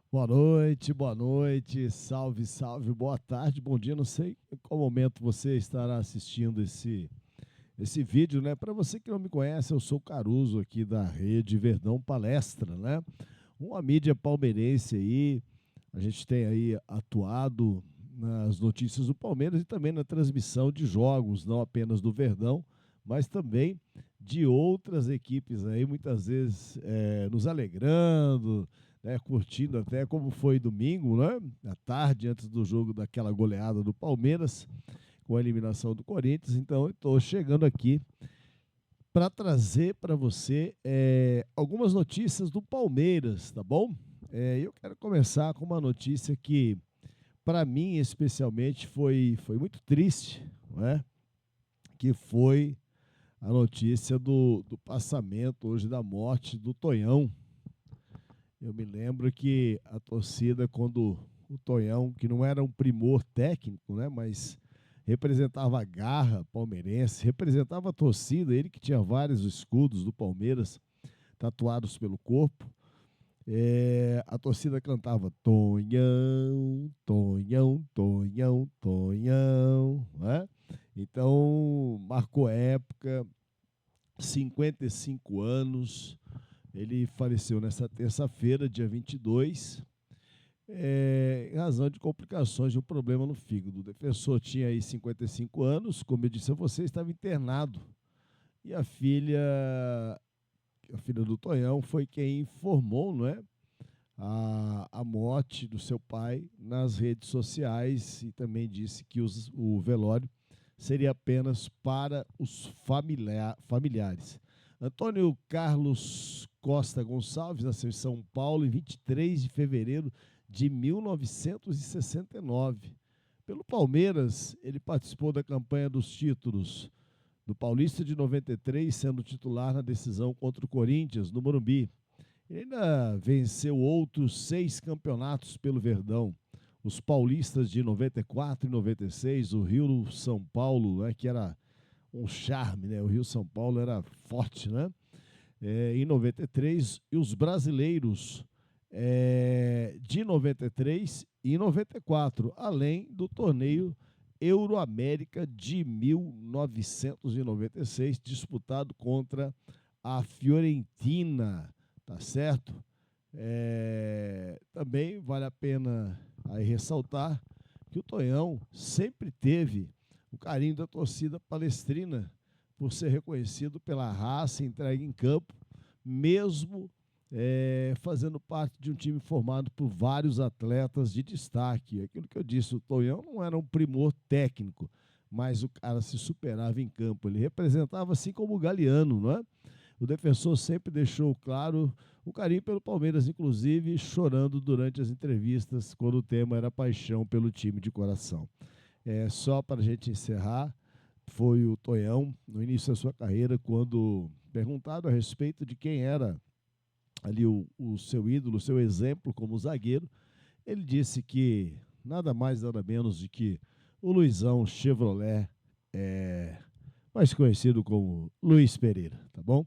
Boa noite, salve, salve, boa tarde, bom dia. Não sei em qual momento você estará assistindo esse vídeo, né? Para você que não me conhece, eu sou o Caruso aqui da Rede Verdão Palestra, né? Uma mídia palmeirense aí. A gente tem aí atuado nas notícias do Palmeiras e também na transmissão de jogos, não apenas do Verdão, mas também de outras equipes aí, muitas vezes nos alegrando, né, curtindo até como foi domingo, né, à tarde, antes do jogo daquela goleada do Palmeiras, com a eliminação do Corinthians. Então, eu estou chegando aqui para trazer para você algumas notícias do Palmeiras, tá bom? Eu quero começar com uma notícia que, para mim especialmente, foi muito triste, não é? Que foi a notícia do passamento hoje da morte do Tonhão. Eu me lembro que a torcida, quando o Tonhão, que não era um primor técnico, né, mas representava a garra palmeirense, representava a torcida, ele que tinha vários escudos do Palmeiras tatuados pelo corpo, a torcida cantava Tonhão, Tonhão, Tonhão, Tonhão, né? Então, marcou época, 55 anos. Ele faleceu nessa terça-feira, dia 22, em razão de complicações de um problema no fígado. O defensor tinha aí 55 anos, como eu disse a você, estava internado. E a filha do Tonhão foi quem informou, não é, a morte do seu pai nas redes sociais e também disse que o velório seria apenas para os familiares. Antônio Carlos Costa Gonçalves nasceu em São Paulo em 23 de fevereiro de 1969. Pelo Palmeiras, ele participou da campanha dos títulos do Paulista de 93, sendo titular na decisão contra o Corinthians, no Morumbi. Ele ainda venceu outros 6 campeonatos pelo Verdão. Os paulistas de 94 e 96, o Rio-São Paulo, né, que era um charme, né? O Rio-São Paulo era forte, né? Em 93, e os brasileiros de 93 e 94, além do torneio Euroamérica de 1996, disputado contra a Fiorentina, tá certo? Também vale a pena aí ressaltar que o Tonhão sempre teve o carinho da torcida palestrina por ser reconhecido pela raça entregue em campo, mesmo fazendo parte de um time formado por vários atletas de destaque. Aquilo que eu disse, o Tonhão não era um primor técnico, mas o cara se superava em campo. Ele representava assim como o Galeano, não é? O defensor sempre deixou claro o carinho pelo Palmeiras, inclusive chorando durante as entrevistas, quando o tema era paixão pelo time de coração. Só para a gente encerrar, foi o Tonhão, no início da sua carreira, quando perguntado a respeito de quem era ali o seu ídolo, o seu exemplo como zagueiro, ele disse que nada mais, nada menos de que o Luizão Chevrolet, mais conhecido como Luiz Pereira, tá bom?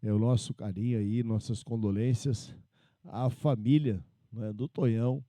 É o nosso carinho aí, nossas condolências à família, né, do Tonhão,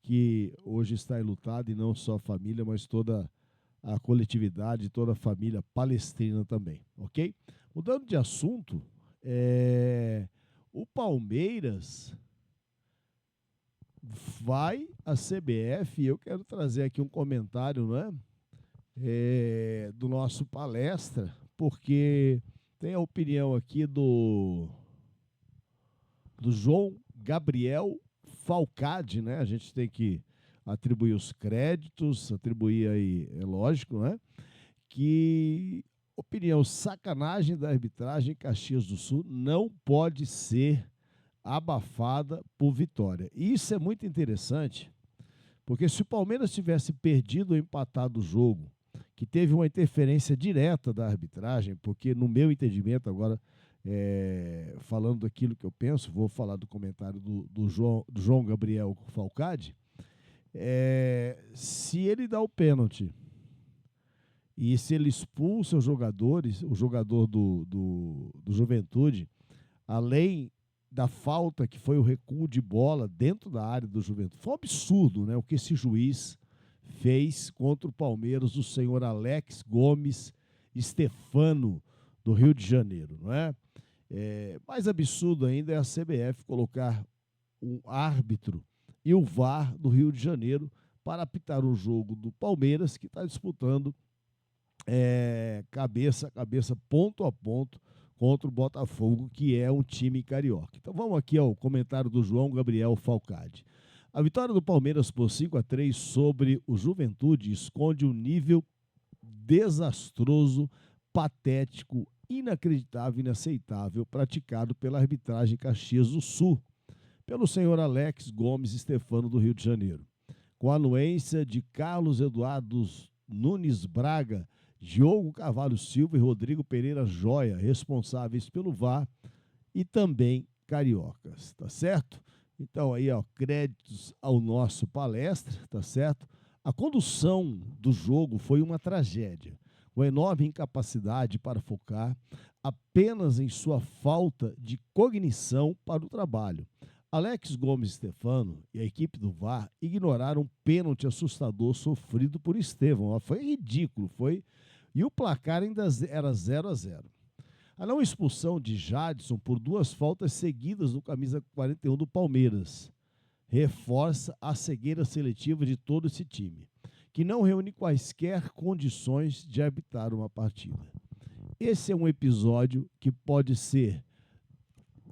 que hoje está enlutada, e não só a família, mas toda a coletividade, toda a família palestrina também, ok? Mudando de assunto, o Palmeiras vai à CBF, e eu quero trazer aqui um comentário, né, do nosso palestra, porque tem a opinião aqui do João Gabriel Falcade, né? A gente tem que atribuir os créditos, atribuir aí, é lógico, né? Que opinião, sacanagem da arbitragem em Caxias do Sul não pode ser abafada por vitória. E isso é muito interessante, porque se o Palmeiras tivesse perdido ou empatado o jogo, que teve uma interferência direta da arbitragem, porque no meu entendimento agora, falando daquilo que eu penso, vou falar do comentário do João Gabriel Falcade, se ele dá o pênalti e se ele expulsa os jogadores, o jogador do Juventude, além da falta que foi o recuo de bola dentro da área do Juventude. Foi um absurdo, né, o que esse juiz fez contra o Palmeiras, o senhor Alex Gomes Stefano, do Rio de Janeiro, não é? Mais absurdo ainda é a CBF colocar um árbitro e o VAR do Rio de Janeiro para apitar o jogo do Palmeiras, que está disputando cabeça a cabeça, ponto a ponto, contra o Botafogo, que é um time carioca. Então vamos aqui ao comentário do João Gabriel Falcade. A vitória do Palmeiras por 5-3 sobre o Juventude esconde um nível desastroso, patético, inacreditável e inaceitável praticado pela arbitragem Caxias do Sul, pelo senhor Alex Gomes Stefano, do Rio de Janeiro, com a anuência de Carlos Eduardo Nunes Braga, Diogo Carvalho Silva e Rodrigo Pereira Joia, responsáveis pelo VAR, e também cariocas, tá certo? Então aí, ó, créditos ao nosso palestra, tá certo? A condução do jogo foi uma tragédia, com enorme incapacidade para focar apenas em sua falta de cognição para o trabalho. Alex Gomes Stefano e a equipe do VAR ignoraram um pênalti assustador sofrido por Estevão. Foi ridículo, foi. E o placar ainda era 0-0. A não expulsão de Jadson por 2 faltas seguidas no camisa 41 do Palmeiras reforça a cegueira seletiva de todo esse time, que não reúne quaisquer condições de arbitrar uma partida. Esse é um episódio que pode ser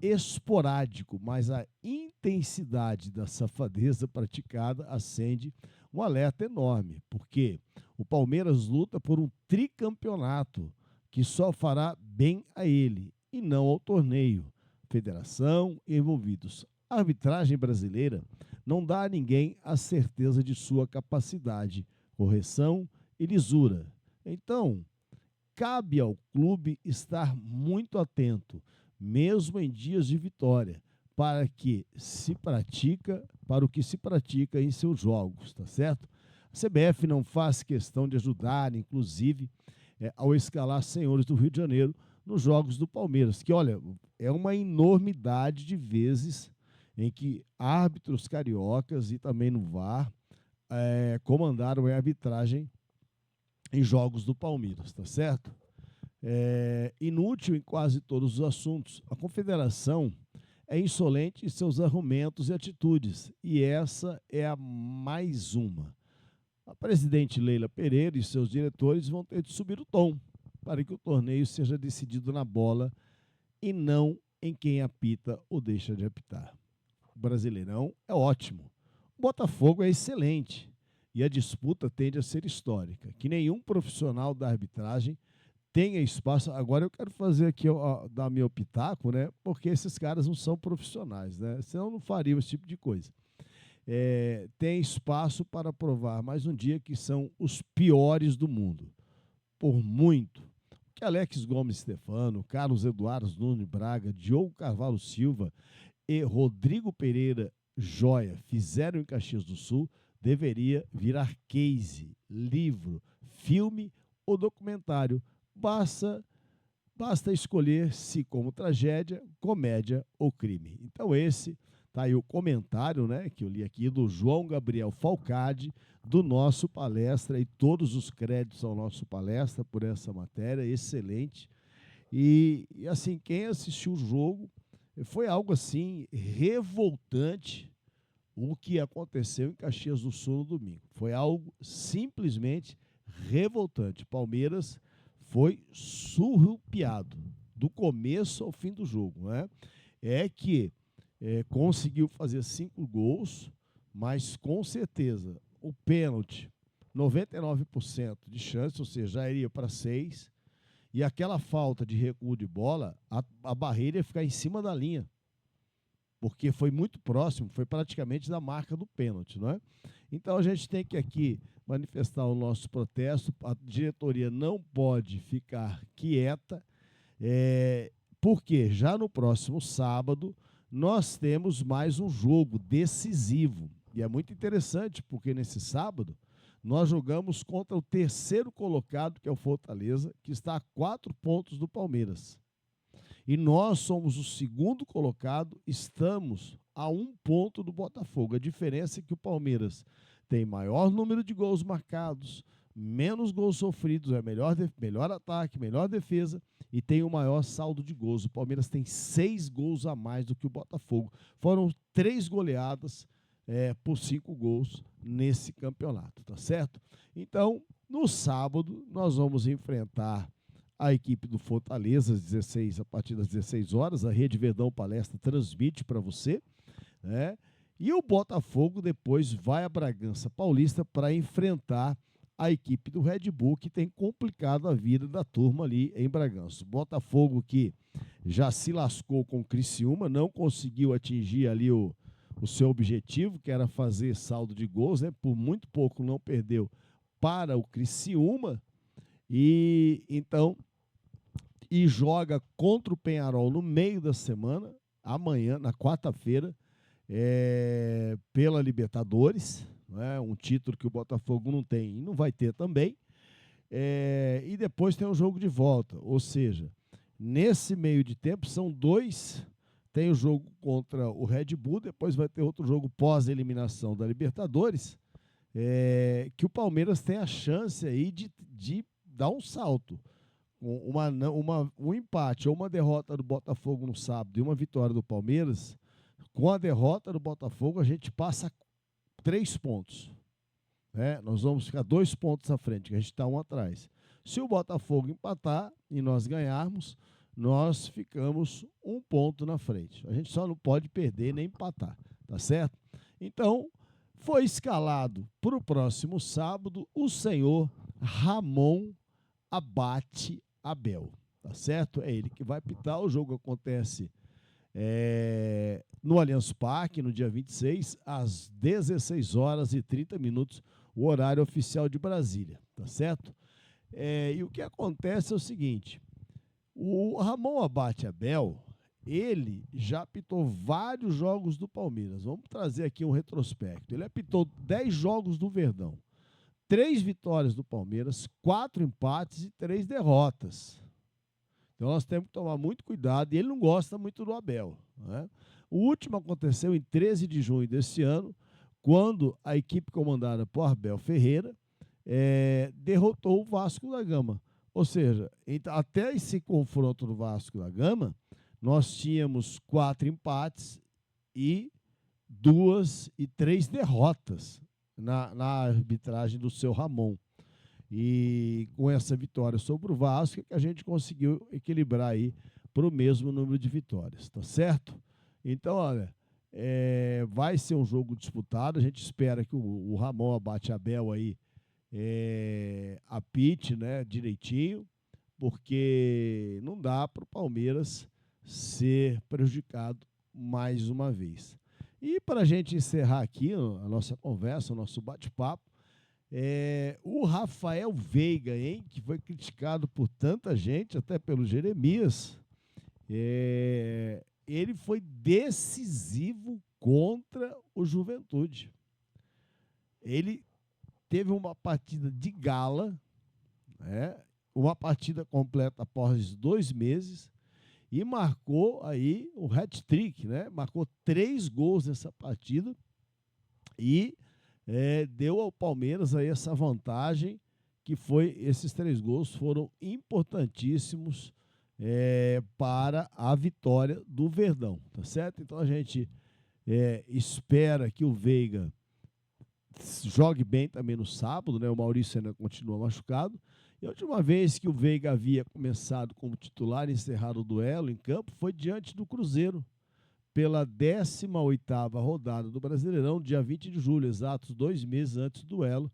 esporádico, mas a intensidade da safadeza praticada acende um alerta enorme, porque o Palmeiras luta por um tricampeonato que só fará bem a ele e não ao torneio, federação e envolvidos. A arbitragem brasileira não dá a ninguém a certeza de sua capacidade, correção e lisura. Então, cabe ao clube estar muito atento, mesmo em dias de vitória, para o que se pratica em seus jogos, tá certo? A CBF não faz questão de ajudar, inclusive, ao escalar senhores do Rio de Janeiro nos jogos do Palmeiras, que, olha, é uma enormidade de vezes em que árbitros cariocas e também no VAR comandaram a arbitragem em jogos do Palmeiras, tá certo? Inútil em quase todos os assuntos. A confederação é insolente em seus argumentos e atitudes, e essa é a mais uma. A presidente Leila Pereira e seus diretores vão ter de subir o tom para que o torneio seja decidido na bola e não em quem apita ou deixa de apitar. O Brasileirão é ótimo, o Botafogo é excelente e a disputa tende a ser histórica, que nenhum profissional da arbitragem tenha espaço. Agora eu quero fazer aqui, dar meu pitaco, né? Porque esses caras não são profissionais, né? Senão não fariam esse tipo de coisa. Tem espaço para provar mais um dia que são os piores do mundo, por muito. Que Alex Gomes Stefano, Carlos Eduardo Nunes Braga, Diogo Carvalho Silva e Rodrigo Pereira Joia fizeram em Caxias do Sul deveria virar case, livro, filme ou documentário. Basta escolher se como tragédia, comédia ou crime. Então esse tá aí o comentário, né, que eu li aqui do João Gabriel Falcade, do nosso palestra, e todos os créditos ao nosso palestra por essa matéria, excelente. E assim, quem assistiu o jogo, foi algo assim revoltante o que aconteceu em Caxias do Sul no domingo. Foi algo simplesmente revoltante. Palmeiras foi surrupiado do começo ao fim do jogo, né? Conseguiu fazer 5 gols, mas com certeza o pênalti, 99% de chance, ou seja, já iria para 6, e aquela falta de recuo de bola, a barreira ia ficar em cima da linha, porque foi muito próximo, foi praticamente da marca do pênalti, não é? Então a gente tem que aqui manifestar o nosso protesto. A diretoria não pode ficar quieta, porque já no próximo sábado nós temos mais um jogo decisivo. E é muito interessante, porque nesse sábado nós jogamos contra o terceiro colocado, que é o Fortaleza, que está a 4 pontos do Palmeiras. E nós somos o segundo colocado, estamos a 1 ponto do Botafogo. A diferença é que o Palmeiras tem maior número de gols marcados, menos gols sofridos, é melhor ataque, melhor defesa e tem o maior saldo de gols. O Palmeiras tem 6 gols a mais do que o Botafogo. Foram 3 goleadas por 5 gols nesse campeonato, tá certo? Então, no sábado, nós vamos enfrentar a equipe do Fortaleza a partir das 16 horas. A Rede Verdão Palestra transmite para você, né? E o Botafogo depois vai a Bragança Paulista para enfrentar a equipe do Red Bull, que tem complicado a vida da turma ali em Bragança. O Botafogo que já se lascou com o Criciúma, não conseguiu atingir ali o seu objetivo, que era fazer saldo de gols, né? Por muito pouco não perdeu para o Criciúma, e joga contra o Penharol no meio da semana, amanhã, na quarta-feira, pela Libertadores, né? Um título que o Botafogo não tem e não vai ter também, e depois tem um jogo de volta, ou seja, nesse meio de tempo são 2, tem o jogo contra o Red Bull, depois vai ter outro jogo pós-eliminação da Libertadores, que o Palmeiras tem a chance aí de dar um salto. Um empate ou uma derrota do Botafogo no sábado e uma vitória do Palmeiras, com a derrota do Botafogo a gente passa 3 pontos. Nós vamos ficar 2 pontos à frente, que a gente está 1 atrás. Se o Botafogo empatar e nós ganharmos, nós ficamos 1 ponto na frente. A gente só não pode perder nem empatar, tá certo? Então, foi escalado para o próximo sábado o senhor Ramon Abate Abel, tá certo? É ele que vai apitar. O jogo acontece no Allianz Parque, no dia 26, às 16h30, o horário oficial de Brasília, tá certo? E o que acontece é o seguinte: o Ramon Abate Abel, ele já apitou vários jogos do Palmeiras. Vamos trazer aqui um retrospecto. Ele apitou 10 jogos do Verdão, 3 vitórias do Palmeiras, 4 empates e 3 derrotas. Então nós temos que tomar muito cuidado, e ele não gosta muito do Abel, né? O último aconteceu em 13 de junho desse ano, quando a equipe comandada por Abel Ferreira derrotou o Vasco da Gama. Ou seja, até esse confronto do Vasco da Gama, nós tínhamos 4 empates e 2 e 3 derrotas na arbitragem do seu Ramon. E com essa vitória sobre o Vasco, que a gente conseguiu equilibrar aí para o mesmo número de vitórias, tá certo? Então, olha, vai ser um jogo disputado. A gente espera que o Ramon Abate Abel aí apite, né, direitinho, porque não dá para o Palmeiras ser prejudicado mais uma vez. E para a gente encerrar aqui a nossa conversa, o nosso bate-papo, o Rafael Veiga, hein, que foi criticado por tanta gente, até pelo Jeremias, ele foi decisivo contra o Juventude. Ele teve uma partida de gala, uma partida completa após 2 meses, e marcou aí o hat-trick, né? Marcou 3 gols nessa partida e deu ao Palmeiras aí essa vantagem, que esses 3 gols foram importantíssimos para a vitória do Verdão, tá certo? Então a gente espera que o Veiga jogue bem também no sábado, né? O Maurício ainda continua machucado. E a última vez que o Veiga havia começado como titular e encerrado o duelo em campo foi diante do Cruzeiro, pela 18ª rodada do Brasileirão, dia 20 de julho, exatos 2 meses antes do duelo,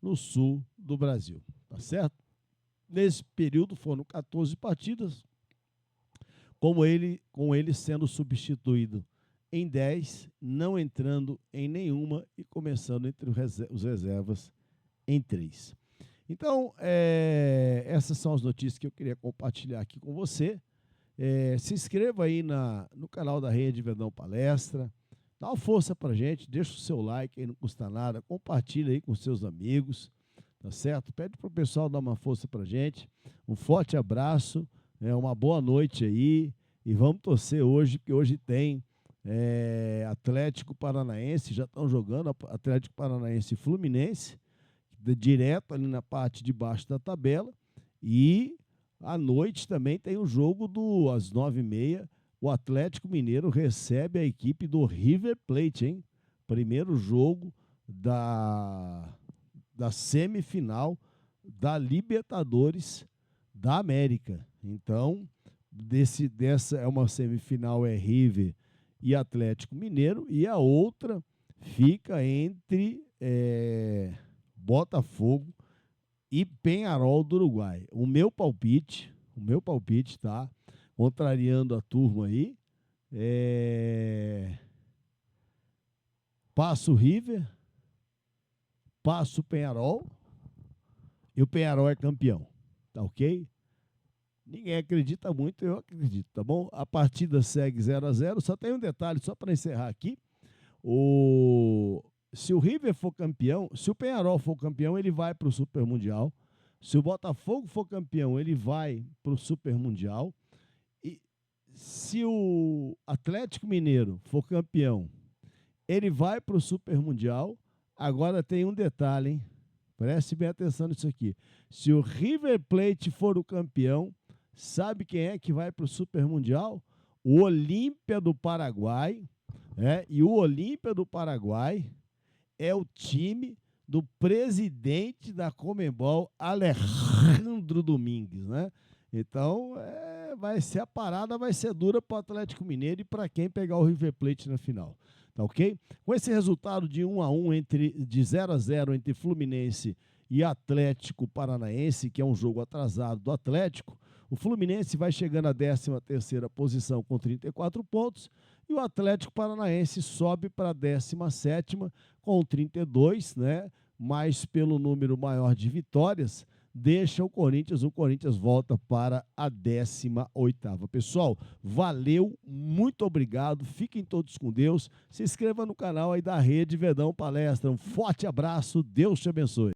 no sul do Brasil. Tá certo? Nesse período foram 14 partidas, com ele sendo substituído em 10, não entrando em nenhuma e começando entre os reservas em 3. Então, essas são as notícias que eu queria compartilhar aqui com você. Se inscreva aí no canal da Rede Verdão Palestra, dá uma força pra gente, deixa o seu like aí, não custa nada, compartilha aí com seus amigos, tá certo? Pede pro pessoal dar uma força pra gente. Um forte abraço, uma boa noite aí E vamos torcer hoje, porque hoje tem Atlético Paranaense, já estão jogando Atlético Paranaense e Fluminense, direto ali na parte de baixo da tabela. E à noite também tem o jogo às 9h30. O Atlético Mineiro recebe a equipe do River Plate, hein? Primeiro jogo da semifinal da Libertadores da América. Então, dessa é uma semifinal, é River e Atlético Mineiro, e a outra fica entre Botafogo e Peñarol do Uruguai. O meu palpite, tá? Contrariando a turma aí, passa o River, passa o Peñarol, e o Peñarol é campeão, tá ok? Ninguém acredita muito, eu acredito, tá bom? A partida segue 0-0, só tem um detalhe, só para encerrar aqui. Se o River for campeão, se o Peñarol for campeão, ele vai para o Super Mundial. Se o Botafogo for campeão, ele vai para o Super Mundial. E se o Atlético Mineiro for campeão, ele vai para o Super Mundial. Agora tem um detalhe, hein? Preste bem atenção nisso aqui. Se o River Plate for o campeão, sabe quem é que vai para o Super Mundial? O Olímpia do Paraguai. E o Olímpia do Paraguai é o time do presidente da Conmebol, Alejandro Domingues, né? Então, a parada vai ser dura para o Atlético Mineiro e para quem pegar o River Plate na final. Tá ok? Com esse resultado de 1-1, de 0-0 entre Fluminense e Atlético Paranaense, que é um jogo atrasado do Atlético, o Fluminense vai chegando à 13ª posição com 34 pontos e o Atlético Paranaense sobe para a 17ª com 32, né? Mas pelo número maior de vitórias, deixa o Corinthians volta para a 18ª. Pessoal, valeu, muito obrigado, fiquem todos com Deus, se inscreva no canal aí da Rede Verdão Palestra, um forte abraço, Deus te abençoe.